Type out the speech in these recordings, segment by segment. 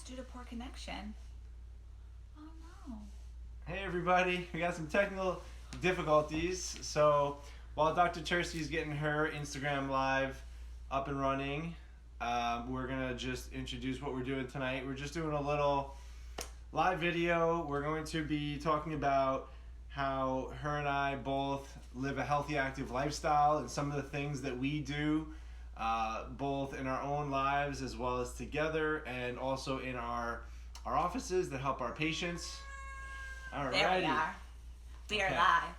lost due to poor connection. Oh no. Hey everybody, we got some technical difficulties. So while Dr. Tercey's getting her Instagram live up and running, we're gonna just introduce what we're doing tonight. We're just doing a little live video. We're going to be talking about how her and I both live a healthy, active lifestyle and some of the things that we do, both in our own lives as well as together, and also in our offices that help our patients. Alrighty. There we are. We are Okay. live.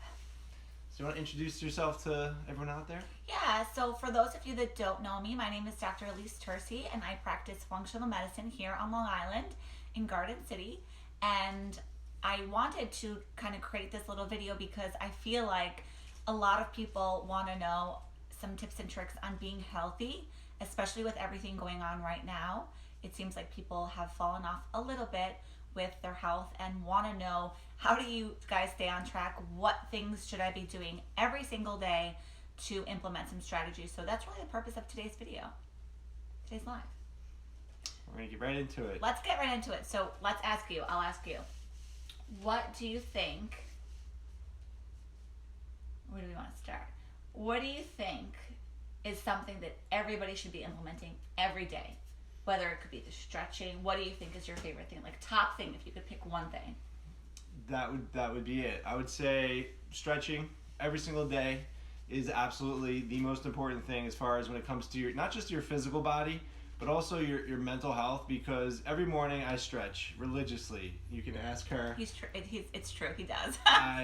So you want to introduce yourself to everyone out there? Yeah, so for those of you that don't know me, my name is Dr. Elise Tercey, and I practice functional medicine here on Long Island in Garden City. And I wanted to kind of create this little video because I feel like a lot of people want to know some tips and tricks on being healthy, especially with everything going on right now. It seems like people have fallen off a little bit with their health and want to know, how do you guys stay on track? What things should I be doing every single day to implement some strategies? So that's really the purpose of today's video, today's live. We're going to get right into it. Let's get right into it. So I'll ask you, what do you think, where do we want to start? What do you think is something that everybody should be implementing every day? Whether it could be the stretching, what do you think is your favorite thing? Like top thing, if you could pick one thing. That would be it. I would say stretching every single day is absolutely the most important thing as far as when it comes to your, not just your physical body, but also your mental health, because every morning I stretch religiously. You can ask her. It's true, he does.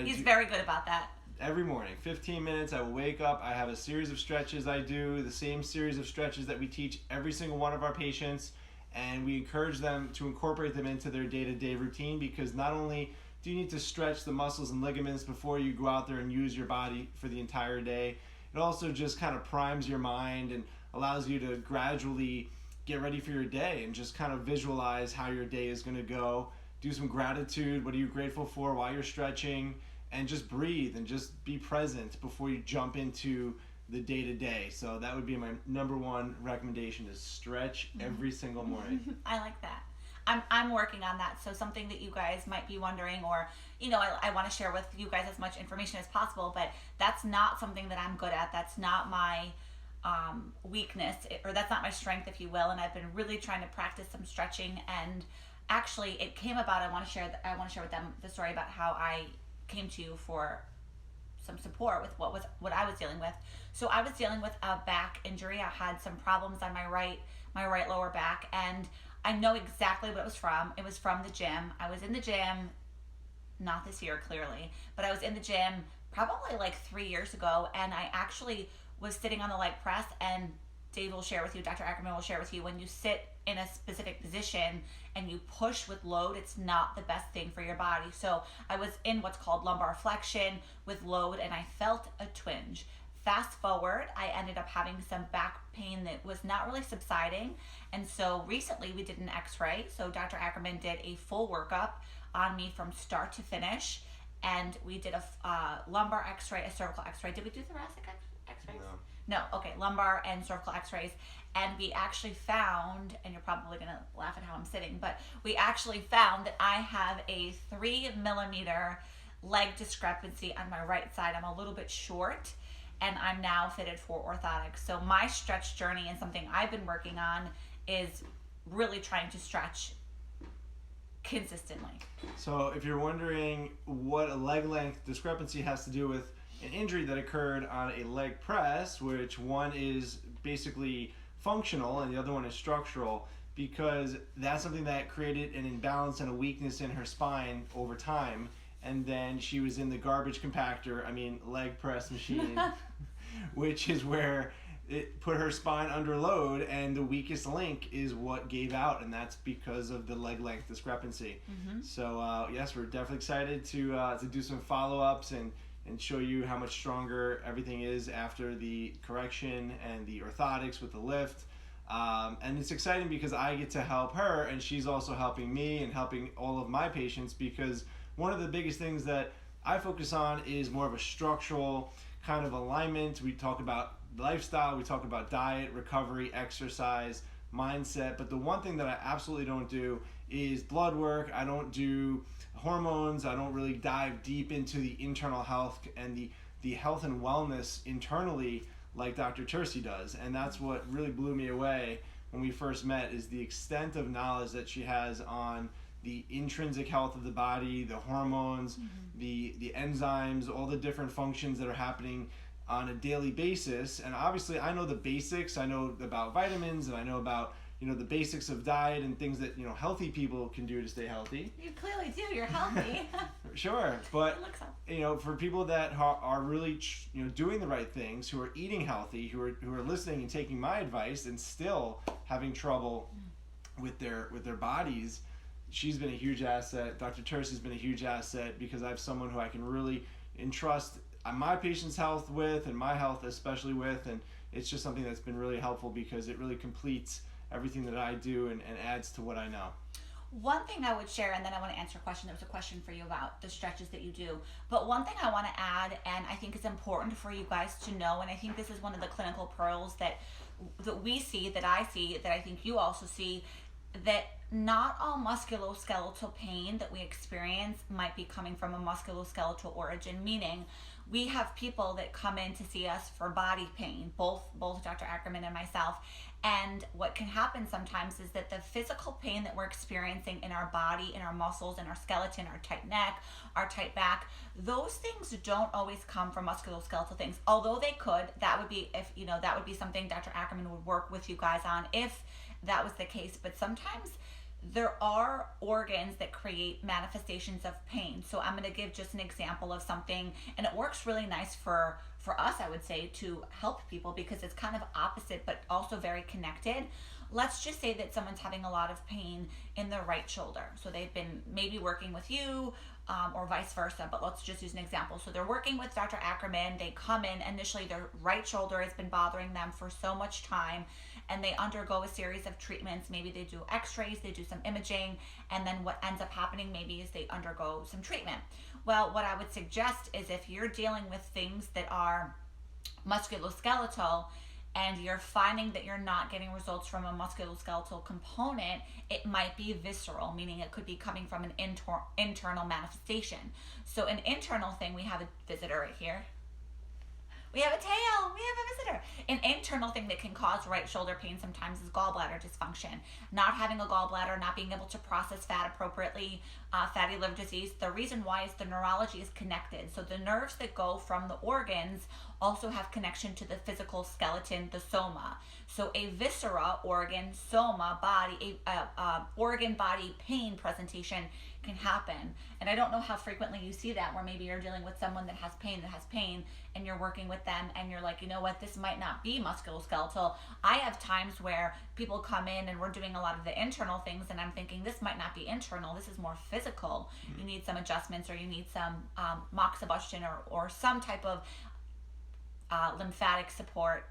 He's do- very good about that. Every morning, 15 minutes, I will wake up, I have a series of stretches I do, the same series of stretches that we teach every single one of our patients, and we encourage them to incorporate them into their day-to-day routine, because not only do you need to stretch the muscles and ligaments before you go out there and use your body for the entire day, it also just kind of primes your mind and allows you to gradually get ready for your day and just kind of visualize how your day is going to go. Do some gratitude, what are you grateful for while you're stretching, and just breathe and just be present before you jump into the day-to-day. So that would be my number one recommendation, is stretch every single morning. I like that. I'm working on that. So something that you guys might be wondering, or, I want to share with you guys as much information as possible, but that's not something that I'm good at. That's not my weakness, or that's not my strength, if you will. And I've been really trying to practice some stretching, and actually it came about, I want to share with them the story about how I came to you for some support with what I was dealing with. So I was dealing with a back injury. I had some problems on my right lower back, and I know exactly what it was from. It was from the gym. I was in the gym, not this year clearly, but I was in the gym probably like 3 years ago, and I actually was sitting on the leg press, and Dave will share with you, Dr. Ackerman will share with you, when you sit in a specific position and you push with load, it's not the best thing for your body. So I was in what's called lumbar flexion with load, and I felt a twinge. Fast forward, I ended up having some back pain that was not really subsiding. And so recently we did an x-ray. So Dr. Ackerman did a full workup on me from start to finish. And we did a lumbar x-ray, a cervical x-ray. Did we do thoracic x-rays? No. Okay, lumbar and cervical x-rays. And we actually found, and you're probably going to laugh at how I'm sitting, but we actually found that I have a 3 millimeter leg discrepancy on my right side. I'm a little bit short, and I'm now fitted for orthotics. So my stretch journey, and something I've been working on, is really trying to stretch consistently. So if you're wondering what a leg length discrepancy has to do with an injury that occurred on a leg press, which one is basically functional and the other one is structural, because that's something that created an imbalance and a weakness in her spine over time. And then she was in the garbage compactor, leg press machine, which is where it put her spine under load, and the weakest link is what gave out, and that's because of the leg length discrepancy. Mm-hmm. So yes, we're definitely excited to do some follow-ups and show you how much stronger everything is after the correction and the orthotics with the lift. And it's exciting because I get to help her, and she's also helping me and helping all of my patients, because one of the biggest things that I focus on is more of a structural kind of alignment. We talk about lifestyle, we talk about diet, recovery, exercise, mindset. But the one thing that I absolutely don't do is blood work. I don't do hormones. I don't really dive deep into the internal health and the health and wellness internally like Dr. Tercy does. And that's what really blew me away when we first met, is the extent of knowledge that she has on the intrinsic health of the body, the hormones, the enzymes, all the different functions that are happening on a daily basis. And obviously I know the basics. I know about vitamins, and I know about, you know, the basics of diet and things that, you know, healthy people can do to stay healthy. You clearly do. You're healthy. Sure, but It looks so. you know, for people that are really, you know, doing the right things, who are eating healthy, who are listening and taking my advice, and still having trouble with their bodies, she's been a huge asset. Dr. Tercy's been a huge asset, because I have someone who I can really entrust my patient's health with, and my health especially with, and it's just something that's been really helpful, because it really completes everything that I do and adds to what I know. One thing I would share, and then I want to answer a question. There was a question for you about the stretches that you do. But one thing I want to add, and I think is important for you guys to know, and I think this is one of the clinical pearls that we see, that I see, that I think you also see, that not all musculoskeletal pain that we experience might be coming from a musculoskeletal origin, meaning we have people that come in to see us for body pain, both Dr. Ackerman and myself. And what can happen sometimes is that the physical pain that we're experiencing in our body, in our muscles, in our skeleton, our tight neck, our tight back, those things don't always come from musculoskeletal things. Although they could, that would be, if you know, that would be something Dr. Ackerman would work with you guys on if that was the case. But sometimes there are organs that create manifestations of pain. So I'm going to give just an example of something, and it works really nice for us, I would say, to help people, because it's kind of opposite but also very connected. Let's just say that someone's having a lot of pain in their right shoulder. So they've been maybe working with you, or vice versa, but let's just use an example. So they're working with Dr. Ackerman. They come in, initially their right shoulder has been bothering them for so much time, and they undergo a series of treatments. Maybe they do x-rays, they do some imaging, and then what ends up happening maybe is they undergo some treatment. Well, what I would suggest is, if you're dealing with things that are musculoskeletal, and you're finding that you're not getting results from a musculoskeletal component, it might be visceral, meaning it could be coming from an internal manifestation. So an internal thing, we have a visitor right here. We have a tail. We have a visitor. An internal thing that can cause right shoulder pain sometimes is gallbladder dysfunction. Not having a gallbladder, not being able to process fat appropriately, fatty liver disease. The reason why is the neurology is connected. So the nerves that go from the organs also have connection to the physical skeleton, the soma. So a viscera, organ, soma, body, organ body pain presentation can happen. And I don't know how frequently you see that, where maybe you're dealing with someone that has pain, and you're working with them, and you're like, you know what, this might not be musculoskeletal. I have times where people come in and we're doing a lot of the internal things, and I'm thinking, this might not be internal, this is more physical. You need some adjustments, or you need some moxibustion, or some type of lymphatic support.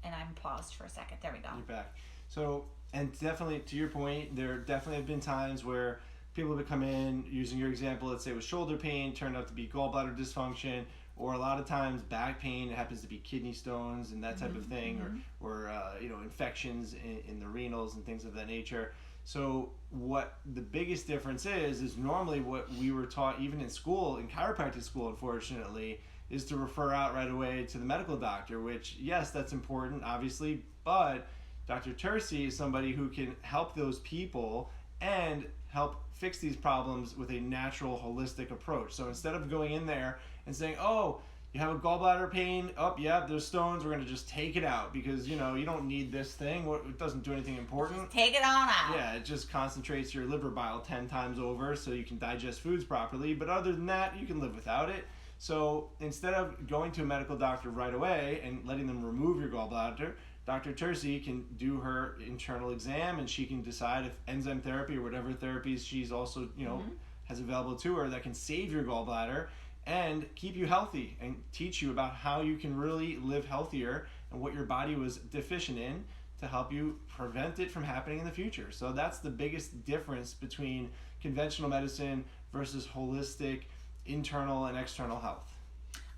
And I'm paused for a second. There we go. You're back. So, and definitely to your point, there definitely have been times where people would come in, using your example, let's say with shoulder pain, turned out to be gallbladder dysfunction, or a lot of times back pain. It happens to be kidney stones and that type of thing, or you know, infections in the renals and things of that nature. So what the biggest difference is normally what we were taught, even in school, in chiropractic school, unfortunately, is to refer out right away to the medical doctor, which, yes, that's important, obviously, but Dr. Tercy is somebody who can help those people and help fix these problems with a natural, holistic approach. So instead of going in there and saying, oh, you have a gallbladder pain, oh, yeah, there's stones, we're going to just take it out because, you know, you don't need this thing, it doesn't do anything important. Just take it on out. Yeah, it just concentrates your liver bile 10 times over so you can digest foods properly, but other than that, you can live without it. So instead of going to a medical doctor right away and letting them remove your gallbladder, Dr. Tercy can do her internal exam, and she can decide if enzyme therapy or whatever therapies she's also, you know, has available to her that can save your gallbladder and keep you healthy and teach you about how you can really live healthier and what your body was deficient in to help you prevent it from happening in the future. So that's the biggest difference between conventional medicine versus holistic internal and external health.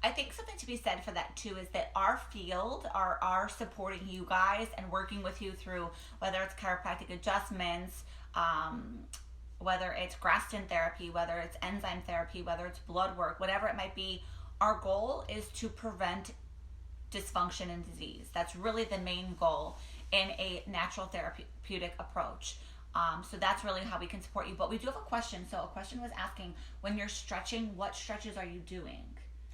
I think something to be said for that too is that our field are supporting you guys and working with you through whether it's chiropractic adjustments, whether it's Graston therapy, whether it's enzyme therapy, whether it's blood work, whatever it might be. Our goal is to prevent dysfunction and disease. That's really the main goal in a natural therapeutic approach. So that's really how we can support you. But we do have a question. So a question was asking, when you're stretching, what stretches are you doing?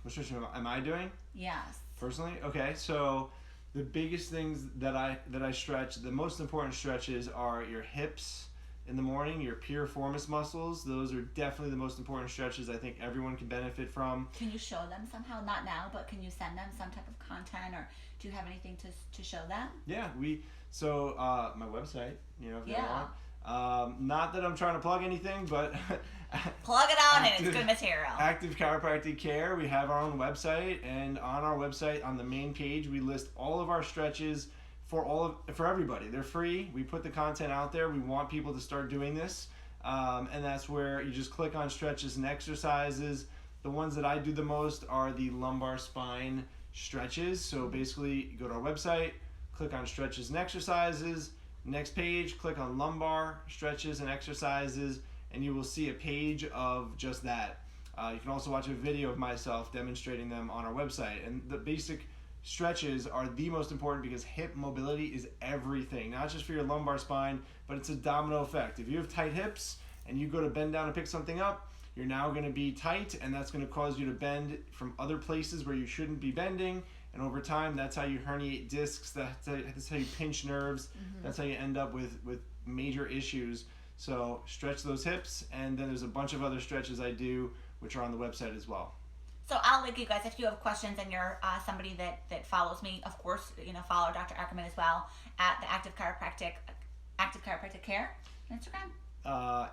What stretches am I doing? Yes. Personally? Okay, so the biggest things that I stretch, the most important stretches are your hips in the morning, your piriformis muscles. Those are definitely the most important stretches I think everyone can benefit from. Can you show them somehow? Not now, but can you send them some type of content, or do you have anything to show them? Yeah, my website, if they want. Not that I'm trying to plug anything, but plug it on and it's good material. Active Chiropractic Care. We have our own website, and on our website, on the main page, we list all of our stretches for everybody. They're free. We put the content out there. We want people to start doing this, and that's where you just click on stretches and exercises. The ones that I do the most are the lumbar spine stretches. So basically, you go to our website, click on stretches and exercises. Next page, click on lumbar stretches and exercises, and you will see a page of just that. You can also watch a video of myself demonstrating them on our website. And the basic stretches are the most important because hip mobility is everything, not just for your lumbar spine, but it's a domino effect. If you have tight hips and you go to bend down and pick something up, you're now going to be tight, and that's going to cause you to bend from other places where you shouldn't be bending. And over time, that's how you herniate discs. That's how you pinch nerves. Mm-hmm. That's how you end up with major issues. So stretch those hips, and then there's a bunch of other stretches I do, which are on the website as well. So I'll link you guys if you have questions and you're somebody that follows me. Of course, follow Dr. Ackerman as well at the Active Chiropractic Care on Instagram.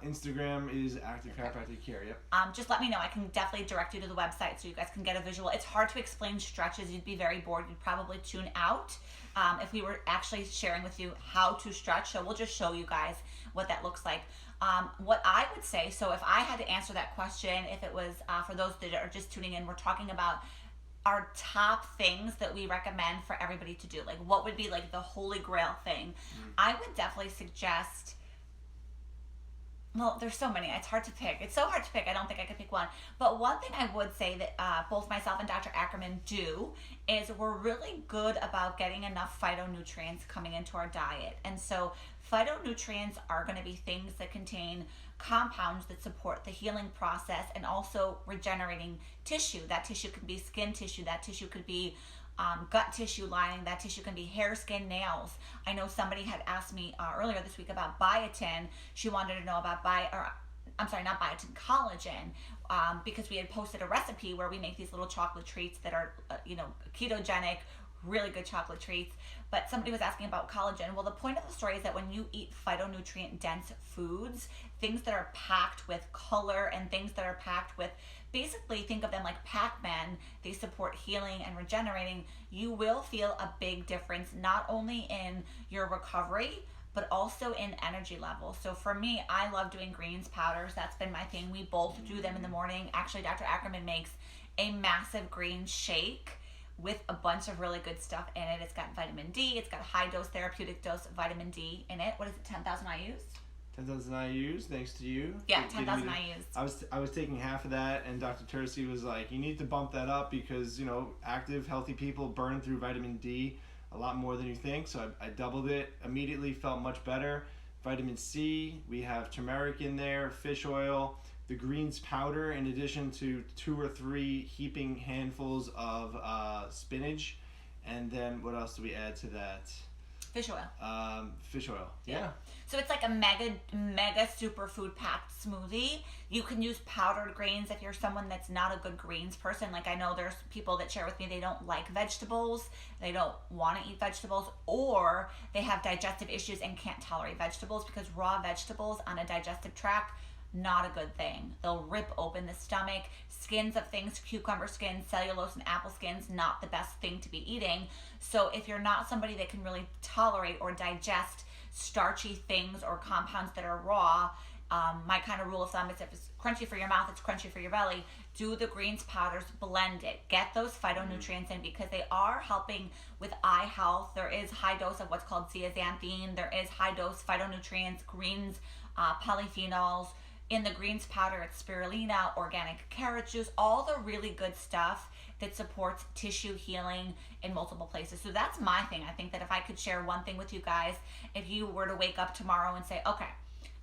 Instagram is Active Chiropractic Care. Yep. Just let me know. I can definitely direct you to the website so you guys can get a visual. It's hard to explain stretches. You'd be very bored. You'd probably tune out if we were actually sharing with you how to stretch. So we'll just show you guys what that looks like. What I would say, so if I had to answer that question, if it was for those that are just tuning in, we're talking about our top things that we recommend for everybody to do. Like, what would be like the holy grail thing? I would definitely suggest. Well, there's so many. It's hard to pick. It's so hard to pick. I don't think I could pick one. But one thing I would say that both myself and Dr. Ackerman do is we're really good about getting enough phytonutrients coming into our diet. And so phytonutrients are going to be things that contain compounds that support the healing process and also regenerating tissue. That tissue could be skin tissue. That tissue could be gut tissue lining. That tissue can be hair, skin, nails. I know somebody had asked me earlier this week about biotin. She wanted to know about collagen, because we had posted a recipe where we make these little chocolate treats that are, ketogenic, really good chocolate treats. But somebody was asking about collagen. Well, the point of the story is that when you eat phytonutrient dense foods, things that are packed with color and things that are packed with, basically think of them like Pac-Man, they support healing and regenerating, you will feel a big difference, not only in your recovery, but also in energy levels. So for me, I love doing greens powders. That's been my thing. We both do them in the morning. Actually, Dr. Ackerman makes a massive green shake with a bunch of really good stuff in it. It's got vitamin D. It's got high dose, therapeutic dose vitamin D in it. What is it, 10,000 IUs? 10,000 IUs, thanks to you. Yeah, 10,000 IUs. I was taking half of that, and Dr. Tercy was like, you need to bump that up because, active, healthy people burn through vitamin D a lot more than you think. So I doubled it, immediately felt much better. Vitamin C, we have turmeric in there, fish oil, the greens powder, in addition to 2 or 3 heaping handfuls of spinach. And then what else do we add to that? Fish oil. Fish oil. Yeah. So it's like a mega superfood packed smoothie. You can use powdered grains if you're someone that's not a good greens person. Like, I know there's people that share with me they don't like vegetables, they don't want to eat vegetables, or they have digestive issues and can't tolerate vegetables, because raw vegetables on a digestive tract, not a good thing. They'll rip open the stomach. Skins of things, cucumber skins, cellulose, and apple skins, not the best thing to be eating. So if you're not somebody that can really tolerate or digest starchy things or compounds that are raw, My kind of rule of thumb is if it's crunchy for your mouth, it's crunchy for your belly. Do the greens powders, blend it. Get those phytonutrients in because they are helping with eye health. There is high dose of what's called zeaxanthin. There is high dose phytonutrients, greens, polyphenols. In the greens powder, it's spirulina, organic carrot juice, all the really good stuff that supports tissue healing in multiple places. So that's my thing. I think that if I could share one thing with you guys, if you were to wake up tomorrow and say, okay,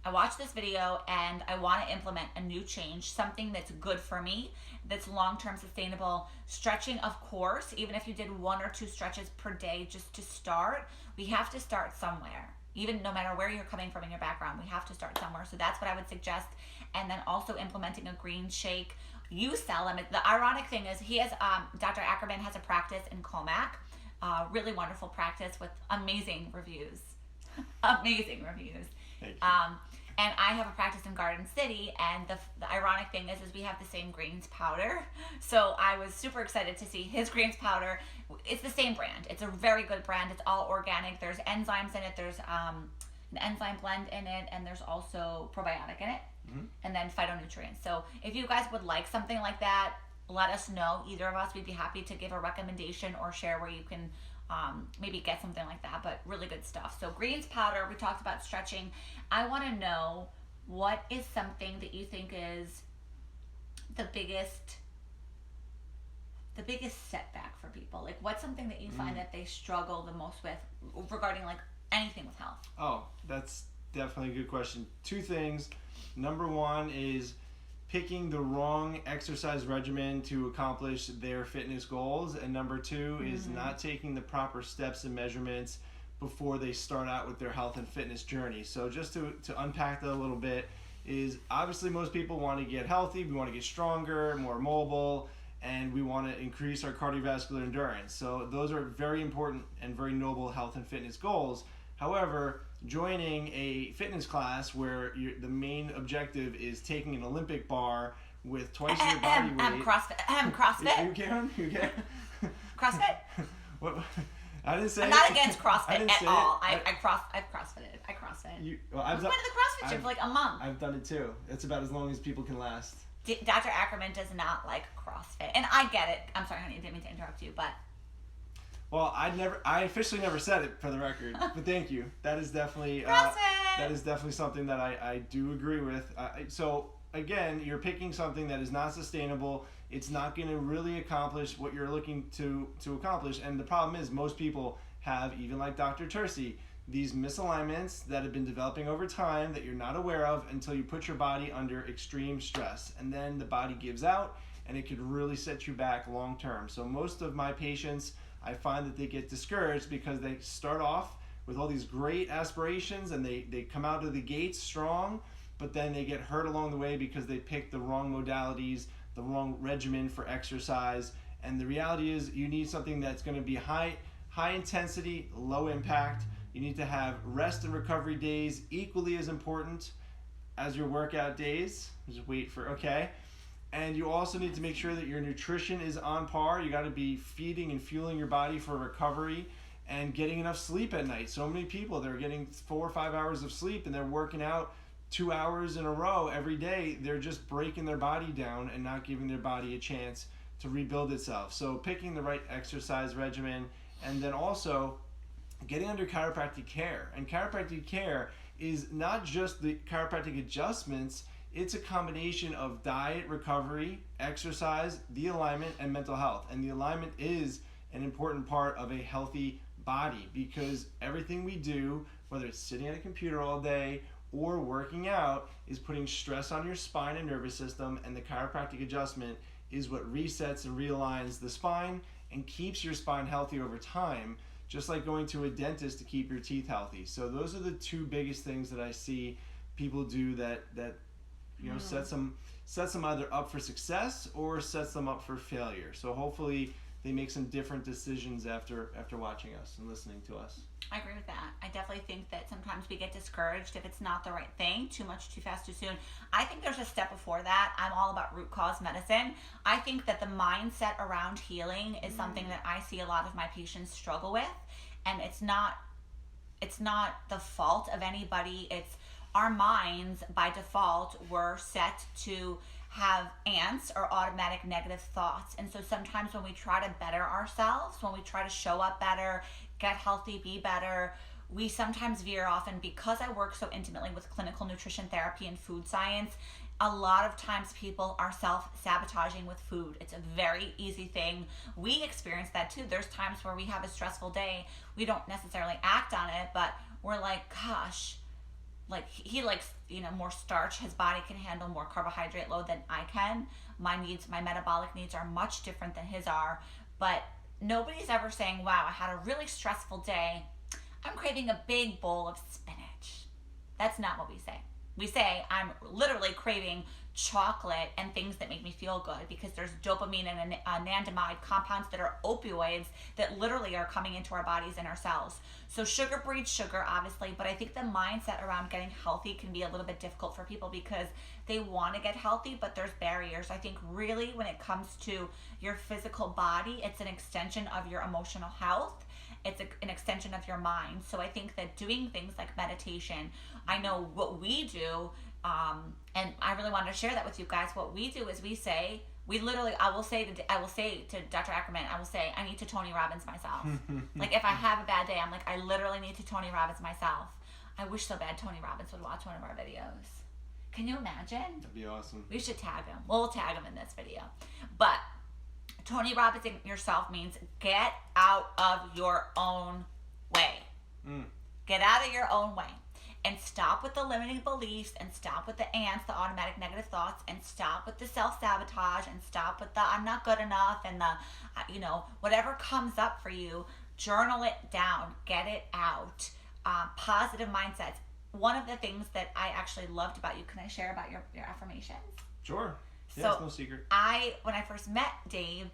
I watched this video and I want to implement a new change, something that's good for me, that's long-term sustainable. Stretching, of course, even if you did 1 or 2 stretches per day just to start, we have to start somewhere. Even no matter where you're coming from in your background, we have to start somewhere. So that's what I would suggest. And then also implementing a green shake. You sell them. The ironic thing is he has, Dr. Ackerman has a practice in Comac, really wonderful practice with amazing reviews. Amazing reviews. Thank you. And I have a practice in Garden City, and the ironic thing is we have the same greens powder. So I was super excited to see his greens powder. It's the same brand. It's a very good brand. It's all organic. There's enzymes in it. There's an enzyme blend in it, and there's also probiotic in it, and then phytonutrients. So if you guys would like something like that, let us know. Either of us, we'd be happy to give a recommendation or share where you can maybe get something like that, but really good stuff. So greens powder, we talked about stretching. I want to know, what is something that you think is the biggest setback for people? Like, what's something that you find that they struggle the most with regarding like anything with health? Oh, that's definitely a good question. 2 things. Number 1 is picking the wrong exercise regimen to accomplish their fitness goals, and number 2 is not taking the proper steps and measurements before they start out with their health and fitness journey. So just to unpack that a little bit, is obviously most people want to get healthy, we want to get stronger, more mobile, and we want to increase our cardiovascular endurance. So those are very important and very noble health and fitness goals. However, joining a fitness class where the main objective is taking an Olympic bar with twice your body weight. CrossFit. You can? CrossFit? What? I didn't say. I'm not against CrossFit at all. I've CrossFitted. I CrossFit. I've been to the CrossFit gym for like a month. I've done it too. It's about as long as people can last. Dr. Ackerman does not like CrossFit, and I get it. I'm sorry, honey, I didn't mean to interrupt you, but. Well, I officially never said it for the record, but thank you. That is definitely something that I do agree with. So again, you're picking something that is not sustainable. It's not going to really accomplish what you're looking to accomplish. And the problem is most people have, even like Dr. Tercy, these misalignments that have been developing over time that you're not aware of until you put your body under extreme stress. And then the body gives out, and it could really set you back long term. So most of my patients, I find that they get discouraged because they start off with all these great aspirations and they come out of the gates strong, but then they get hurt along the way because they pick the wrong modalities, the wrong regimen for exercise. And the reality is you need something that's going to be high intensity, low impact. You need to have rest and recovery days equally as important as your workout days. Just wait for, okay. And you also need to make sure that your nutrition is on par. You got to be feeding and fueling your body for recovery and getting enough sleep at night. So many people, they're getting 4 or 5 hours of sleep and they're working out 2 hours in a row every day. They're just breaking their body down and not giving their body a chance to rebuild itself. So picking the right exercise regimen, and then also getting under chiropractic care. And chiropractic care is not just the chiropractic adjustments. It's a combination of diet, recovery, exercise, the alignment, and mental health. And the alignment is an important part of a healthy body because everything we do, whether it's sitting at a computer all day or working out, is putting stress on your spine and nervous system, and the chiropractic adjustment is what resets and realigns the spine and keeps your spine healthy over time, just like going to a dentist to keep your teeth healthy. So those are the 2 biggest things that I see people do that sets them either up for success or sets them up for failure. So hopefully they make some different decisions after watching us and listening to us. I agree with that. I definitely think that sometimes we get discouraged if it's not the right thing, too much, too fast, too soon. I think there's a step before that. I'm all about root cause medicine. I think that the mindset around healing is something that I see a lot of my patients struggle with, and it's not the fault of anybody. It's our minds by default were set to have ants or automatic negative thoughts. And so sometimes when we try to better ourselves, when we try to show up better, get healthy, be better, we sometimes veer off. And because I work so intimately with clinical nutrition therapy and food science, a lot of times people are self-sabotaging with food. It's a very easy thing. We experience that too. There's times where we have a stressful day. We don't necessarily act on it, but we're like, gosh, like he likes, more starch. His body can handle more carbohydrate load than I can. My metabolic needs are much different than his are. But nobody's ever saying, wow, I had a really stressful day. I'm craving a big bowl of spinach. That's not what we say. We say I'm literally craving chocolate and things that make me feel good, because there's dopamine and anandamide compounds that are opioids that literally are coming into our bodies and our cells. So sugar breeds sugar, obviously, but I think the mindset around getting healthy can be a little bit difficult for people because they want to get healthy, but there's barriers. I think really when it comes to your physical body, it's an extension of your emotional health. It's an extension of your mind. So I think that doing things like meditation, I know what we do, and I really wanted to share that with you guys. What we do is I will say to Dr. Ackerman, I need to Tony Robbins myself. Like if I have a bad day, I'm like, I literally need to Tony Robbins myself. I wish so bad Tony Robbins would watch one of our videos. Can you imagine? That'd be awesome. We should tag him. We'll tag him in this video. But Tony Robbins yourself means get out of your own way. Get out of your own way. And stop with the limiting beliefs, and stop with the ants, the automatic negative thoughts, and stop with the self-sabotage, and stop with the I'm not good enough, and the, whatever comes up for you, journal it down, get it out. Positive mindsets. One of the things that I actually loved about you, can I share about your affirmations? Sure. Yeah, So it's no secret. when I first met Dave,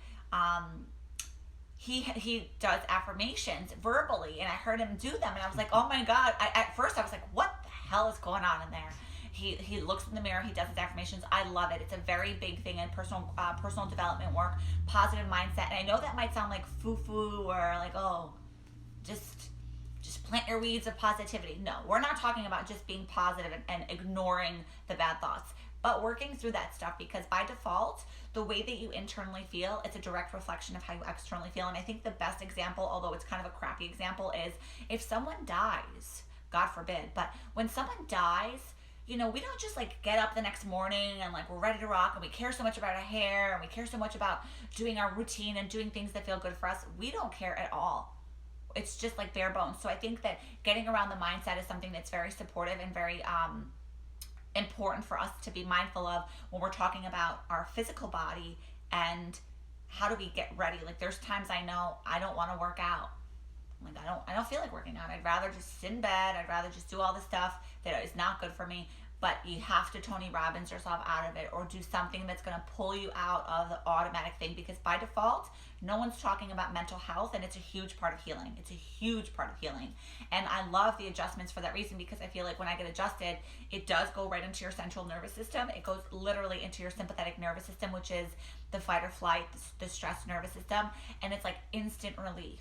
he does affirmations verbally, and I heard him do them, and I was like, oh my God. At first I was like, what the hell is going on in there? He looks in the mirror, he does his affirmations. I love it. It's a very big thing in personal development work, positive mindset. And I know that might sound like foo-foo or like, oh, just plant your weeds of positivity. No, we're not talking about just being positive and ignoring the bad thoughts, but working through that stuff, because by default, the way that you internally feel, it's a direct reflection of how you externally feel. And I think the best example, although it's kind of a crappy example, is if someone dies, God forbid, but when someone dies, we don't just like get up the next morning and like we're ready to rock, and we care so much about our hair, and we care so much about doing our routine and doing things that feel good for us. We don't care at all. It's just like bare bones. So I think that getting around the mindset is something that's very supportive and very important for us to be mindful of when we're talking about our physical body and how do we get ready. Like there's times I know I don't want to work out. Like I don't feel like working out. I'd rather just sit in bed. I'd rather just do all the stuff that is not good for me. But you have to Tony Robbins yourself out of it, or do something that's going to pull you out of the automatic thing, because by default, no one's talking about mental health, and it's a huge part of healing. It's a huge part of healing. And I love the adjustments for that reason, because I feel like when I get adjusted, it does go right into your central nervous system. It goes literally into your sympathetic nervous system, which is the fight or flight, the stress nervous system, and it's like instant relief.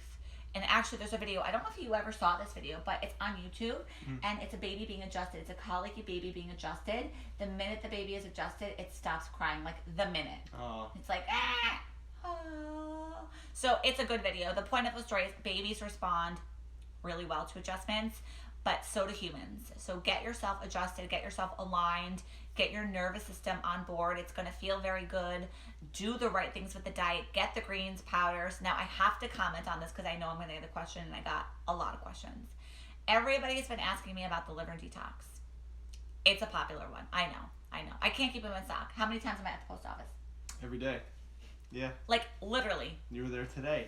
And actually, there's a video, I don't know if you ever saw this video, but it's on YouTube, and it's a baby being adjusted. It's a colicky baby being adjusted. The minute the baby is adjusted, it stops crying, like the minute. Oh. It's like, ah, oh. So it's a good video. The point of the story is babies respond really well to adjustments, but so do humans. So get yourself adjusted, get yourself aligned, get your nervous system on board. It's going to feel very good. Do the right things with the diet. Get the greens, powders. Now, I have to comment on this because I know I'm going to get a question, and I got a lot of questions. Everybody's been asking me about the liver detox. It's a popular one. I know. I can't keep them in stock. How many times am I at the post office? Every day. Yeah. Like, literally. You were there today.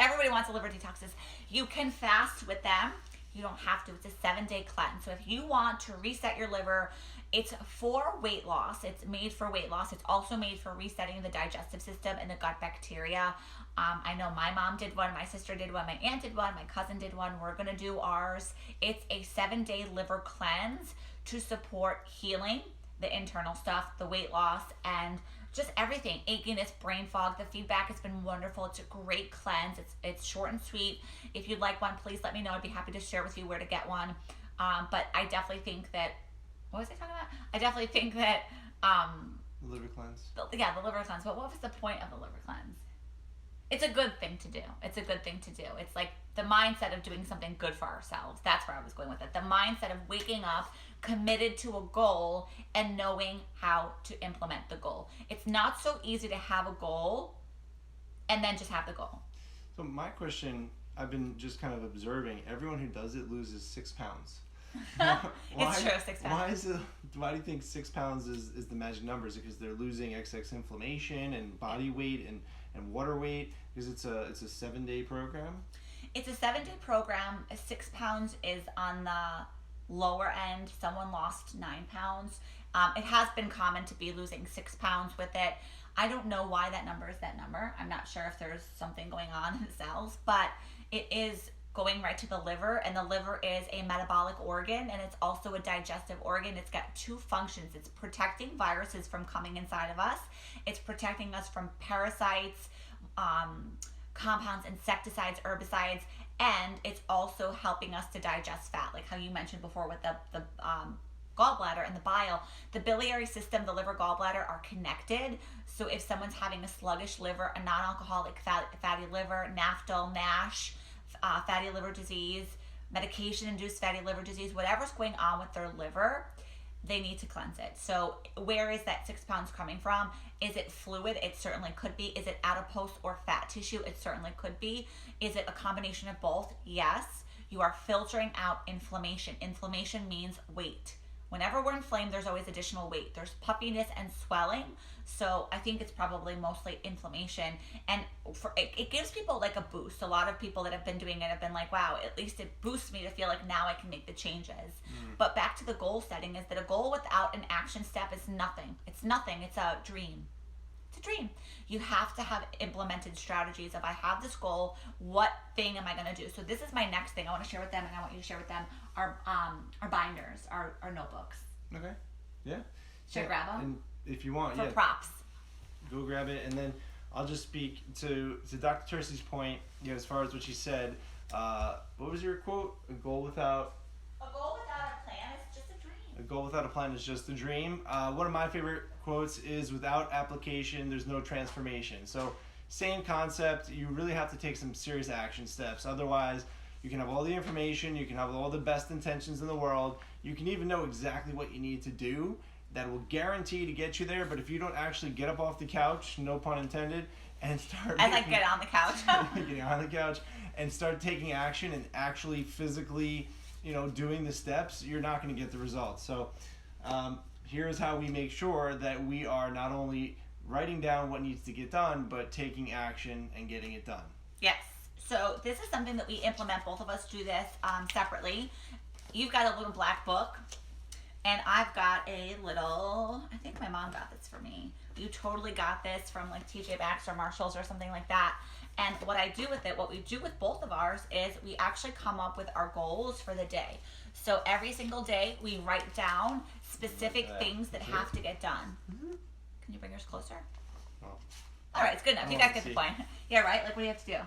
Everybody wants a liver detoxes. You can fast with them. You don't have to. It's a 7-day cleanse. So if you want to reset your liver, it's for weight loss. It's made for weight loss. It's also made for resetting the digestive system and the gut bacteria. I know my mom did one, my sister did one, my aunt did one, my cousin did one. We're going to do ours. It's a 7-day liver cleanse to support healing, the internal stuff, the weight loss, and just everything. Achiness, brain fog. The feedback has been wonderful. It's a great cleanse. It's short and sweet. If you'd like one, please let me know. I'd be happy to share with you where to get one. But I definitely think that what was I talking about? I definitely think that, The liver cleanse. the liver cleanse. But what was the point of the liver cleanse? It's a good thing to do. It's a good thing to do. It's like the mindset of doing something good for ourselves. That's where I was going with it. The mindset of waking up committed to a goal and knowing how to implement the goal. It's not so easy to have a goal and then just have the goal. So my question, I've been just kind of observing, everyone who does it loses 6 pounds. It's true, 6 pounds. Why do you think 6 pounds is the magic number? Is it because they're losing excess inflammation and body weight and water weight? Because it's a 7-day program? It's a 7-day program. 6 pounds is on the lower end. Someone lost 9 pounds. It has been common to be losing 6 pounds with it. I don't know why that number is that number. I'm not sure if there's something going on in the cells, but it is going right to the liver, and the liver is a metabolic organ, and it's also a digestive organ. It's got 2 functions. It's protecting viruses from coming inside of us. It's protecting us from parasites, compounds, insecticides, herbicides, and it's also helping us to digest fat, like how you mentioned before with the gallbladder and the bile. The biliary system, the liver, gallbladder are connected. So if someone's having a sluggish liver, a non-alcoholic fatty liver, NAFTL, NASH, fatty liver disease, medication-induced fatty liver disease, whatever's going on with their liver, they need to cleanse it. So where is that 6 pounds coming from? Is it fluid? It certainly could be. Is it adipose or fat tissue? It certainly could be. Is it a combination of both? Yes. You are filtering out inflammation. Inflammation means weight. Whenever we're inflamed, there's always additional weight. There's puffiness and swelling. So I think it's probably mostly inflammation. And it gives people like a boost. A lot of people that have been doing it have been like, wow, at least it boosts me to feel like now I can make the changes. But back to the goal setting is that a goal without an action step is nothing. It's nothing. It's a dream. It's a dream. You have to have implemented strategies of, I have this goal, what thing am I going to do? So this is my next thing I want to share with them, and I want you to share with them our binders, our notebooks. Okay. Yeah. Should I grab them? And if you want, for props. Go grab it, and then I'll just speak to Dr. Tercey's point, as far as what she said. What was your quote? A goal without a plan is just a dream. A goal without a plan is just a dream. One of my favorite quotes is, without application, there's no transformation. So same concept, you really have to take some serious action steps. Otherwise, you can have all the information, you can have all the best intentions in the world, you can even know exactly what you need to do that will guarantee to get you there, but if you don't actually get up off the couch, no pun intended, and start get on the couch. getting on the couch and start taking action and actually physically doing the steps, you're not going to get the results. So here's how we make sure that we are not only writing down what needs to get done, but taking action and getting it done. Yes. So this is something that we implement. Both of us do this separately. You've got a little black book, and I've got a little, I think my mom got this for me. You totally got this from like TJ Maxx or Marshalls or something like that. And what I do with it, what we do with both of ours, is we actually come up with our goals for the day. So every single day we write down specific things that have to get done. Can you bring yours closer? Oh. All right, it's good enough. You guys get the point. Yeah, right? Like, what do you have to do?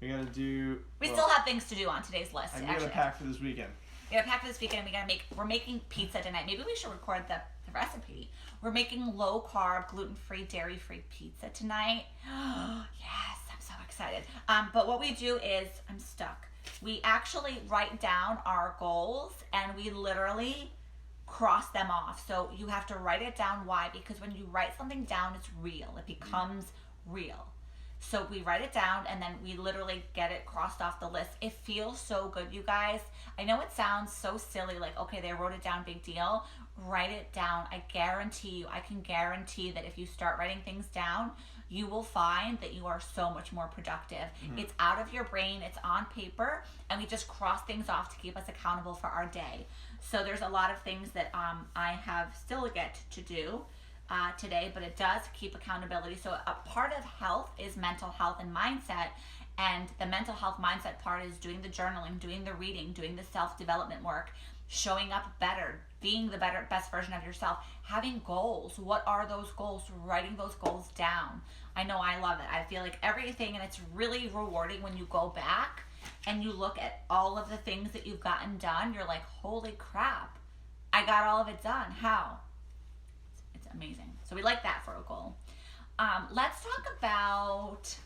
We gotta do... We still have things to do on today's list. I gotta pack for this weekend. We gotta pack for this weekend. We're making pizza tonight. Maybe we should record the recipe. We're making low carb, gluten free, dairy free pizza tonight. Yes, I'm so excited. But what we do is, I'm stuck. We actually write down our goals and we literally cross them off. So you have to write it down. Why? Because when you write something down, it's real. It becomes real. So we write it down and then we literally get it crossed off the list. It feels so good, you guys. I know it sounds so silly, like, okay, they wrote it down, big deal. Write it down. I can guarantee that if you start writing things down, you will find that you are so much more productive. It's out of your brain, it's on paper, and we just cross things off to keep us accountable for our day. So there's a lot of things that I have still yet to do today, but it does keep accountability. So a part of health is mental health and mindset, and the mental health mindset part is doing the journaling, doing the reading, doing the self-development work, showing up better, being the best version of yourself, having goals. What are those goals? Writing those goals down. I know I love it. I feel like everything, and it's really rewarding when you go back and you look at all of the things that you've gotten done. You're like, holy crap, I got all of it done. How? It's amazing. So we like that for a goal. Let's talk about,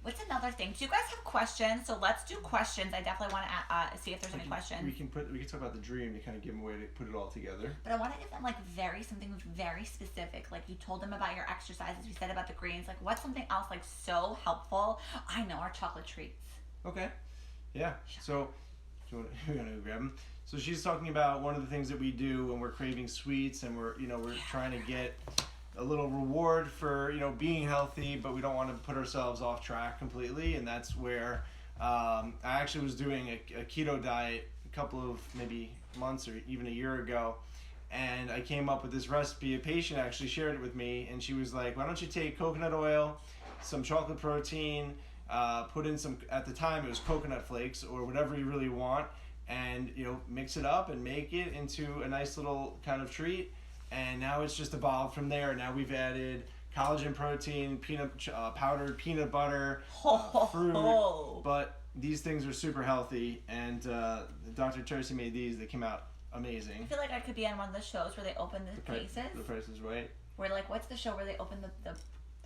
what's another thing? Do you guys have questions? So let's do questions. I definitely want to see if there's any questions. We can talk about the dream to kind of give them a way to put it all together. But I want to give them like something very specific. Like you told them about your exercises. We said about the greens. Like what's something else like so helpful? I know, our chocolate treats. Okay. Yeah. So we're gonna go grab them. So she's talking about one of the things that we do when we're craving sweets and we're trying to get a little reward for being healthy, but we don't want to put ourselves off track completely. And that's where I actually was doing a keto diet a couple of maybe months or even a year ago, and I came up with this recipe. A patient actually shared it with me, and she was like, why don't you take coconut oil, some chocolate protein, put in some, at the time it was coconut flakes or whatever you really want, and mix it up and make it into a nice little kind of treat. And now it's just evolved from there. Now we've added collagen protein, powdered peanut butter, fruit. But these things are super healthy. And Dr. Tracy made these. They came out amazing. I feel like I could be on one of the shows where they open the cases. The Price is Right. Where like, what's the show where they open the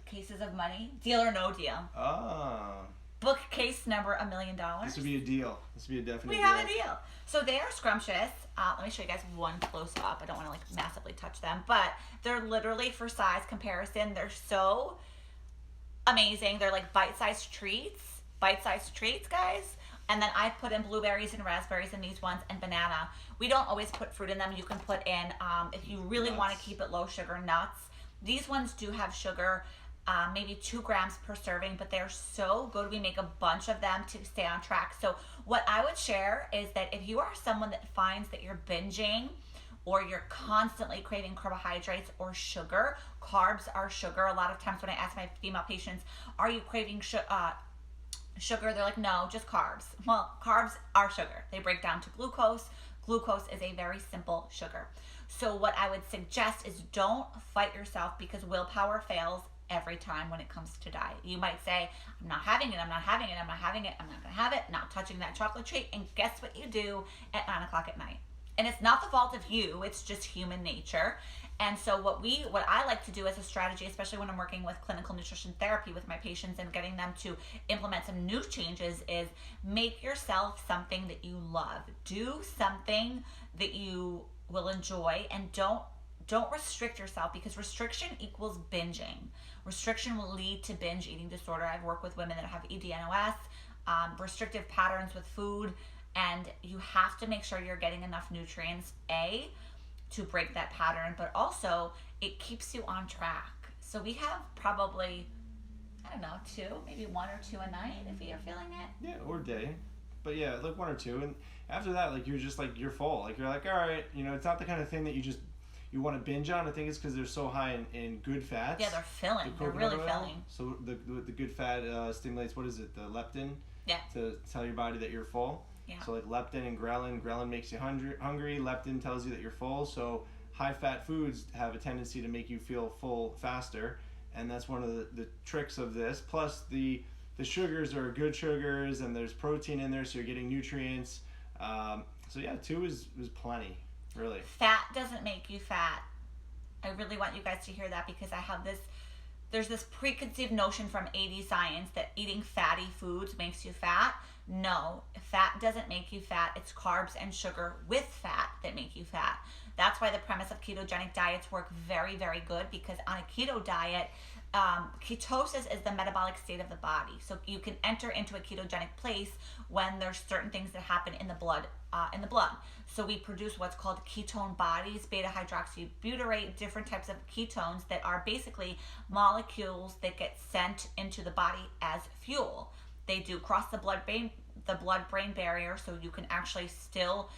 cases of money? Deal or No Deal. Ah. Book case number $1 million. This would be a deal. This would be a definite deal. We have a deal. So they are scrumptious. Let me show you guys one close up. I don't want to like massively touch them, but they're literally, for size comparison, they're so amazing. They're like bite-sized treats, guys. And then I put in blueberries and raspberries in these ones and banana. We don't always put fruit in them. You can put in, if you really want to keep it low sugar, nuts. These ones do have sugar. Maybe 2 grams per serving, but they're so good. We make a bunch of them to stay on track. So what I would share is that if you are someone that finds that you're binging or you're constantly craving carbohydrates or sugar, carbs are sugar. A lot of times when I ask my female patients, are you craving sugar? They're like, no, just carbs. Well, carbs are sugar. They break down to glucose. Glucose is a very simple sugar. So what I would suggest is don't fight yourself, because willpower fails every time when it comes to diet. You might say, I'm not having it, I'm not having it, I'm not having it, I'm not gonna have it, not touching that chocolate treat, and guess what you do at 9 o'clock at night? And it's not the fault of you, it's just human nature. And so what I like to do as a strategy, especially when I'm working with clinical nutrition therapy with my patients and getting them to implement some new changes, is make yourself something that you love. Do something that you will enjoy, and don't restrict yourself, because restriction equals binging. Restriction will lead to binge eating disorder. I've worked with women that have EDNOS, restrictive patterns with food, and you have to make sure you're getting enough nutrients, A, to break that pattern, but also it keeps you on track. So we have probably, I don't know, 2, maybe 1 or 2 a night if you're feeling it. Yeah, or day. But yeah, like 1 or 2. And after that, like you're just like, you're full. Like you're like, all right, it's not the kind of thing that you want to binge on. I think it's because they're so high in good fats. Yeah, they're filling. They're really filling. So the good fat stimulates, what is it, the leptin? Yeah. To tell your body that you're full. Yeah. So like leptin and ghrelin. Ghrelin makes you hungry. Leptin tells you that you're full. So high fat foods have a tendency to make you feel full faster. And that's one of the tricks of this. Plus the sugars are good sugars, and there's protein in there, so you're getting nutrients. So yeah, 2 is plenty. Really. Fat doesn't make you fat. I really want you guys to hear that, because there's this preconceived notion from 80s science that eating fatty foods makes you fat. No, fat doesn't make you fat. It's carbs and sugar with fat that make you fat. That's why the premise of ketogenic diets work very, very good, because on a keto diet, ketosis is the metabolic state of the body. So you can enter into a ketogenic place when there's certain things that happen in the blood. So we produce what's called ketone bodies, beta hydroxybutyrate, different types of ketones that are basically molecules that get sent into the body as fuel. They do cross the blood-brain barrier, so you can actually still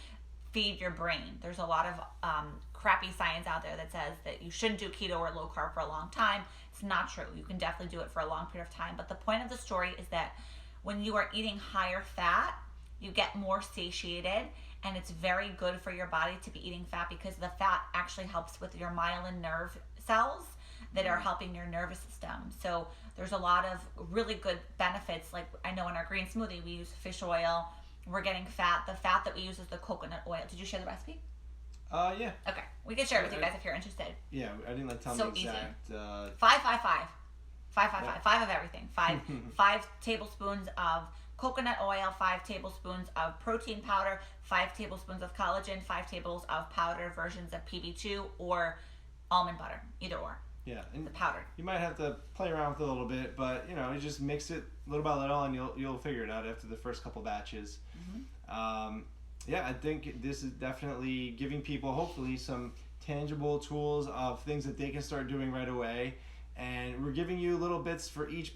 feed your brain. There's a lot of crappy science out there that says that you shouldn't do keto or low carb for a long time. It's not true. You can definitely do it for a long period of time. But the point of the story is that when you are eating higher fat, you get more satiated, and it's very good for your body to be eating fat, because the fat actually helps with your myelin nerve cells that are helping your nervous system. So there's a lot of really good benefits. Like I know in our green smoothie, we use fish oil. We're getting fat. The fat that we use is the coconut oil. Did you share the recipe? Yeah. Okay, we can share it with you guys if you're interested. Yeah, I didn't tell So me exact. Five, five, five. Five, five, five. Five of everything. Five tablespoons of coconut oil, 5 tablespoons of protein powder, 5 tablespoons of collagen, 5 tablespoons of powdered versions of PB2 or almond butter, either or. Yeah, and the powder. You might have to play around with it a little bit, but you know, you just mix it little by little, and you'll figure it out after the first couple batches. Yeah, I think this is definitely giving people hopefully some tangible tools of things that they can start doing right away. And we're giving you little bits for each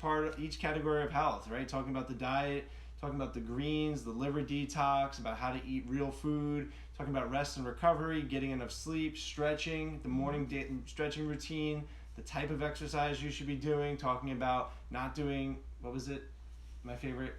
category of health, right? Talking about the diet, talking about the greens, the liver detox, about how to eat real food, talking about rest and recovery, getting enough sleep, stretching, the morning stretching routine, the type of exercise you should be doing, talking about not doing, what was it? My favorite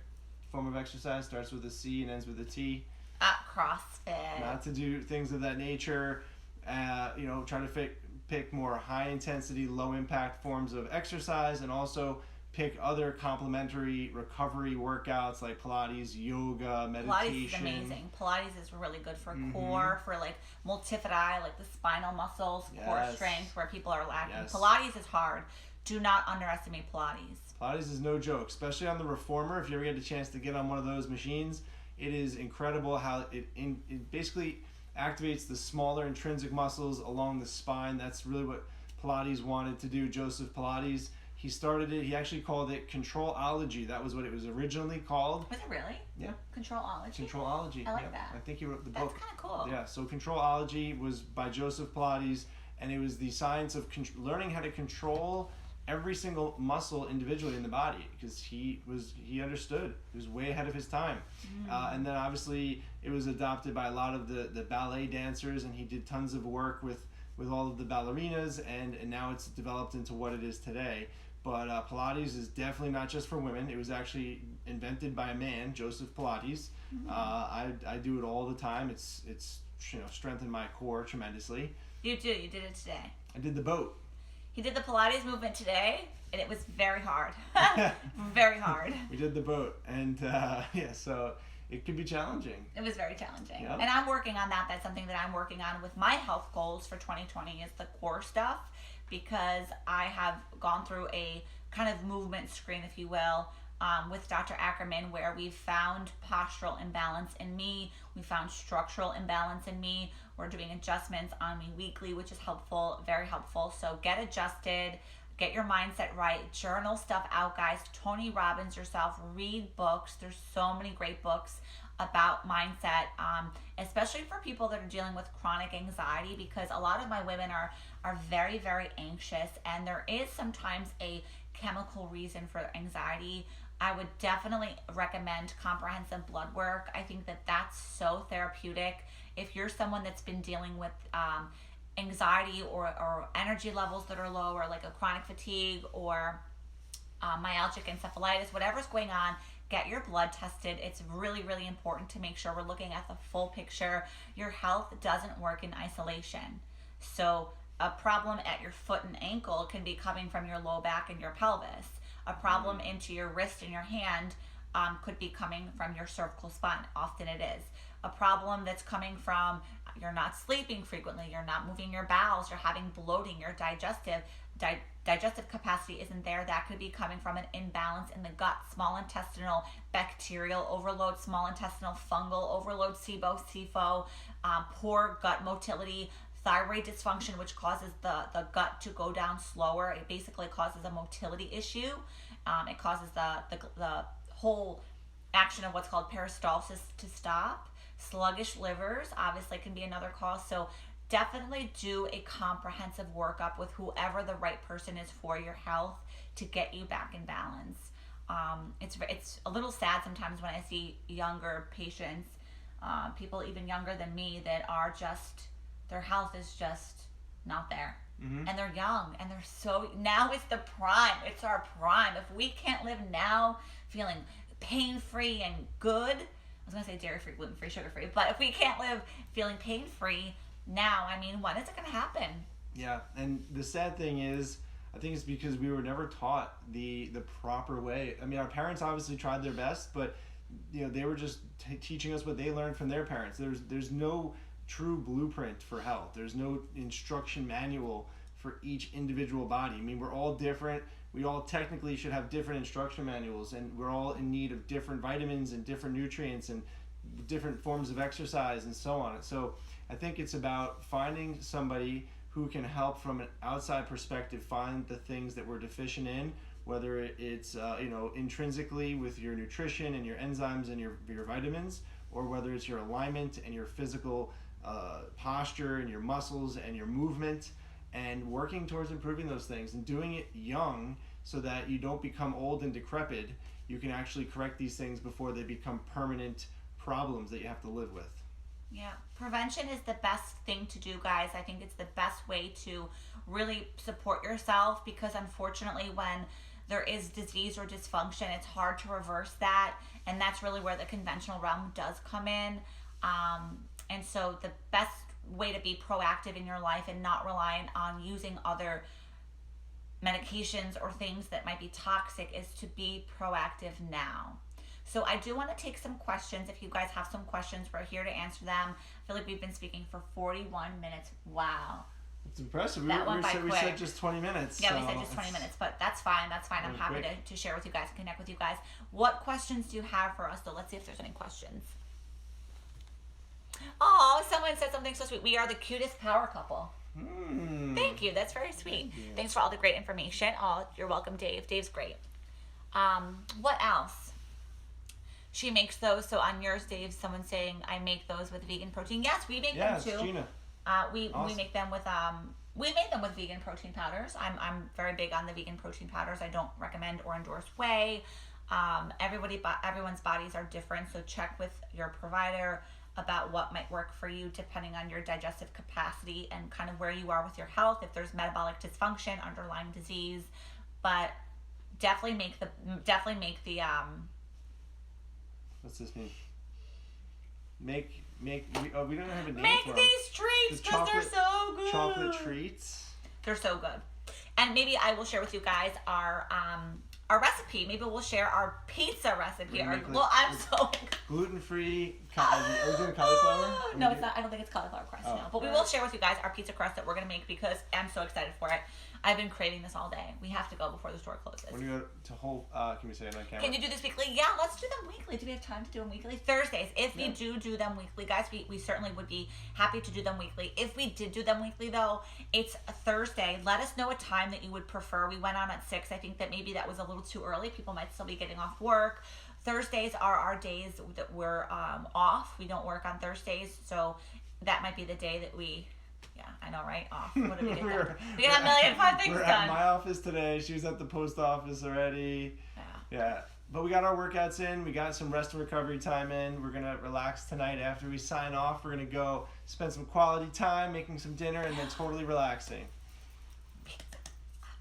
form of exercise starts with a C and ends with a T. CrossFit. Not to do things of that nature. You know, try to pick more high intensity, low impact forms of exercise, and also pick other complementary recovery workouts like Pilates, yoga, meditation. Pilates is amazing. Pilates is really good for core, for like multifidi, like the spinal muscles, core strength, where people are lacking. Pilates is hard. Do not underestimate Pilates. Pilates is no joke, especially on the reformer. If you ever get a chance to get on one of those machines, it is incredible how it basically activates the smaller intrinsic muscles along the spine. That's really what Pilates wanted to do. Joseph Pilates, he started it. He actually called it Controlology. That was what it was originally called. Was it really? Yeah. Controlology? Controlology. I like that. I think he wrote the book. That's kind of cool. Yeah, so Controlology was by Joseph Pilates, and it was the science of learning how to control every single muscle individually in the body, because he understood. He was way ahead of his time. And then obviously it was adopted by a lot of the ballet dancers, and he did tons of work with all of the ballerinas, and now it's developed into what it is today. But Pilates is definitely not just for women. It was actually invented by a man, Joseph Pilates. I do it all the time. It's strengthened my core tremendously. You did it today. I did the boat. He did the Pilates movement today, and it was very hard. Very hard. We did the boat, and so it could be challenging. It was very challenging. Yep. And I'm working on that. That's something that I'm working on with my health goals for 2020 is the core stuff, because I have gone through a kind of movement screen, if you will, with Dr. Ackerman, where we've found postural imbalance in me. We found structural imbalance in me. We're doing adjustments on me weekly, which is helpful, very helpful. So get adjusted, get your mindset right, journal stuff out, guys. Tony Robbins yourself, read books. There's so many great books about mindset, especially for people that are dealing with chronic anxiety, because a lot of my women are very, very anxious, and there is sometimes a chemical reason for anxiety. I would definitely recommend comprehensive blood work. I think that that's so therapeutic. If you're someone that's been dealing with anxiety or energy levels that are low, or like a chronic fatigue or myalgic encephalitis, whatever's going on, get your blood tested. It's really, really important to make sure we're looking at the full picture. Your health doesn't work in isolation. So a problem at your foot and ankle can be coming from your low back and your pelvis. A problem into your wrist and your hand could be coming from your cervical spine. Often it is. A problem that's coming from you're not sleeping frequently, you're not moving your bowels, you're having bloating, your digestive capacity isn't there. That could be coming from an imbalance in the gut, small intestinal bacterial overload, small intestinal fungal overload, SIBO, SIFO, poor gut motility, thyroid dysfunction, which causes the gut to go down slower. It basically causes a motility issue. It causes the whole action of what's called peristalsis to stop. Sluggish livers obviously can be another cause. So definitely do a comprehensive workup with whoever the right person is for your health to get you back in balance. It's a little sad sometimes when I see younger patients, people even younger than me, that are just, their health is just not there. And they're young, and now it's the prime. It's our prime. If we can't live now feeling pain-free and good, I was going to say dairy-free, gluten-free, sugar-free, but if we can't live feeling pain-free now, I mean, when is it going to happen? Yeah, and the sad thing is, I think it's because we were never taught the proper way. I mean, our parents obviously tried their best, but they were just teaching us what they learned from their parents. There's no true blueprint for health. There's no instruction manual for each individual body. I mean, we're all different. We all technically should have different instruction manuals, and we're all in need of different vitamins and different nutrients and different forms of exercise and so on. So I think it's about finding somebody who can help from an outside perspective find the things that we're deficient in, whether it's intrinsically with your nutrition and your enzymes and your vitamins, or whether it's your alignment and your physical posture and your muscles and your movement, and working towards improving those things and doing it young so that you don't become old and decrepit. You can actually correct these things before they become permanent problems that you have to live with. Yeah, prevention is the best thing to do, guys. I think it's the best way to really support yourself, because unfortunately when there is disease or dysfunction, it's hard to reverse that, and that's really where the conventional realm does come in. And so the best way to be proactive in your life and not reliant on using other medications or things that might be toxic is to be proactive now. So I do want to take some questions. If you guys have some questions, we're here to answer them. I feel like we've been speaking for 41 minutes. Wow. It's impressive. That went by We quick. said just 20 minutes. Yeah, so we said just 20 minutes, but that's fine. That's fine. I'm happy quick. to share with you guys and connect with you guys. What questions do you have for us, though? Let's see if there's any questions. Oh, someone said something so sweet. We are the cutest power couple. Thank you. That's very sweet. Thanks for all the great information. Oh, you're welcome, Dave. Dave's great. What else? She makes those. So on yours, Dave, someone's saying I make those with vegan protein. Yes, we make them too. Yes, Gina. We make them with we made them with vegan protein powders. I'm very big on the vegan protein powders. I don't recommend or endorse whey. Everyone's bodies are different, so check with your provider about what might work for you depending on your digestive capacity and kind of where you are with your health, if there's metabolic dysfunction, underlying disease. But definitely make the What's this mean? We don't have a name make for them. these treats because they're so good. Chocolate treats. They're so good. And maybe I will share with you guys our recipe. Maybe we'll share our pizza recipe. I'm so gluten-free. Are we doing cauliflower? No, it's not. I don't think it's cauliflower crust. No, but we will share with you guys our pizza crust that we're gonna make because I'm so excited for it. I've been craving this all day. We have to go before the store closes. When you go to Whole, can we say it on camera? Can you do this weekly? Yeah, let's do them weekly. Do we have time to do them weekly? Thursdays. If we do them weekly, guys, we certainly would be happy to do them weekly. If we did do them weekly, though, it's a Thursday. Let us know a time that you would prefer. We went on at 6. I think that maybe that was a little too early. People might still be getting off work. Thursdays are our days that we're off. We don't work on Thursdays, so that might be the day that we... Yeah, I know, right? Off. What did we get done? We got 1,000,005 things We're done. at my office today. She was at the post office already. Yeah. But we got our workouts in. We got some rest and recovery time in. We're going to relax tonight after we sign off. We're going to go spend some quality time making some dinner and then totally relaxing.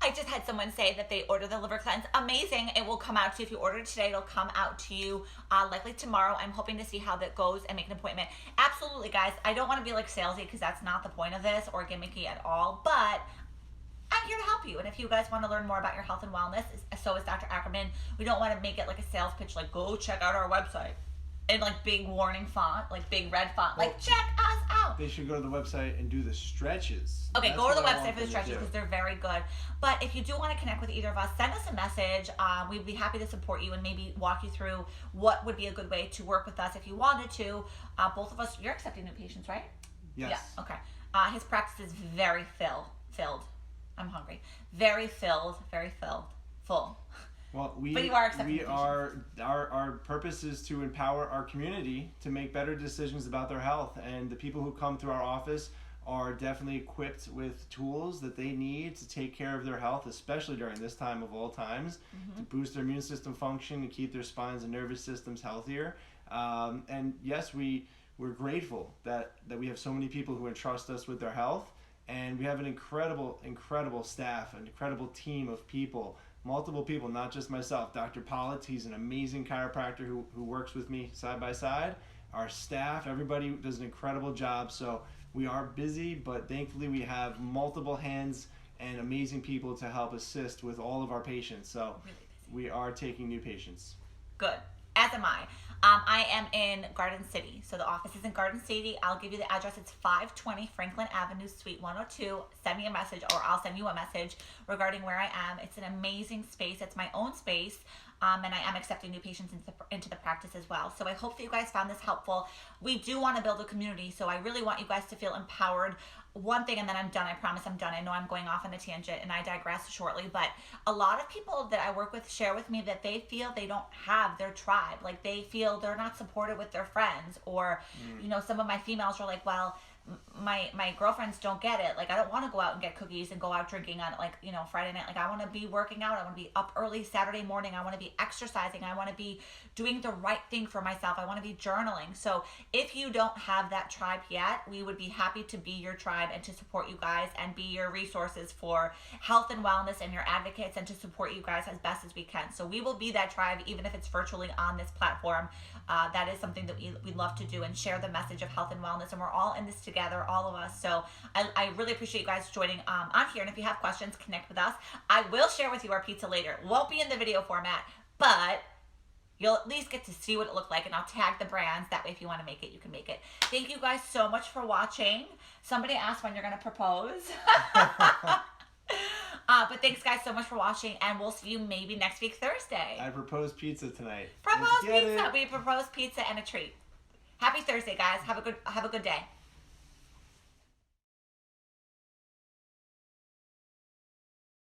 I just had someone say that they ordered the liver cleanse. Amazing. It will come out to you. If you order it today, it'll come out to you likely tomorrow. I'm hoping to see how that goes and make an appointment. Absolutely, guys. I don't want to be like salesy because that's not the point of this or gimmicky at all, but I'm here to help you. And if you guys want to learn more about your health and wellness, so is Dr. Ackerman. We don't want to make it like a sales pitch, like go check out our website. In like big warning font, like big red font, like check us out. They should go to the website and do the stretches. Okay, go to the website for the stretches because they're very good. But if you do want to connect with either of us, send us a message. We'd be happy to support you and maybe walk you through what would be a good way to work with us if you wanted to. Both of us, you're accepting new patients, right? Yes. Yeah, okay. His practice is very filled. I'm hungry. Very filled, full. Well, our purpose is to empower our community to make better decisions about their health, and the people who come through our office are definitely equipped with tools that they need to take care of their health, especially during this time of all times, to boost their immune system function and keep their spines and nervous systems healthier. And yes, we're grateful that we have so many people who entrust us with their health, and we have an incredible staff, an incredible team of people. Multiple people, not just myself. Dr. Pilates, he's an amazing chiropractor who works with me side by side. Our staff, everybody does an incredible job. So we are busy, but thankfully we have multiple hands and amazing people to help assist with all of our patients. So we are taking new patients. Good. As am I. I am in Garden City. So the office is in Garden City. I'll give you the address. It's 520 Franklin Avenue, Suite 102. Send me a message, or I'll send you a message regarding where I am. It's an amazing space. It's my own space. And I am accepting new patients into the practice as well. So I hope that you guys found this helpful. We do want to build a community, so I really want you guys to feel empowered. One thing, and then I'm done. I promise I'm done. I know I'm going off on a tangent, and I digress shortly, but a lot of people that I work with share with me that they feel they don't have their tribe. Like, they feel they're not supported with their friends, or, you know, some of my females are like, well, my girlfriends don't get it. Like, I don't want to go out and get cookies and go out drinking on, like, you know, Friday night. Like, I want to be working out. I want to be up early Saturday morning. I want to be exercising. I want to be doing the right thing for myself. I want to be journaling. So if you don't have that tribe yet, we would be happy to be your tribe and to support you guys and be your resources for health and wellness and your advocates, and to support you guys as best as we can. So we will be that tribe, even if it's virtually on this platform. That is something that we love to do, and share the message of health and wellness. And we're all in this together, all of us. So I really appreciate you guys joining on here. And if you have questions, connect with us. I will share with you our pizza later. Won't be in the video format, but you'll at least get to see what it looked like, and I'll tag the brands. That way, if you want to make it, you can make it. Thank you guys so much for watching. Somebody asked when you're going to propose. But thanks, guys, so much for watching, and we'll see you maybe next week, Thursday. I propose pizza tonight. Propose pizza. We propose pizza and a treat. Happy Thursday, guys. Have a good day.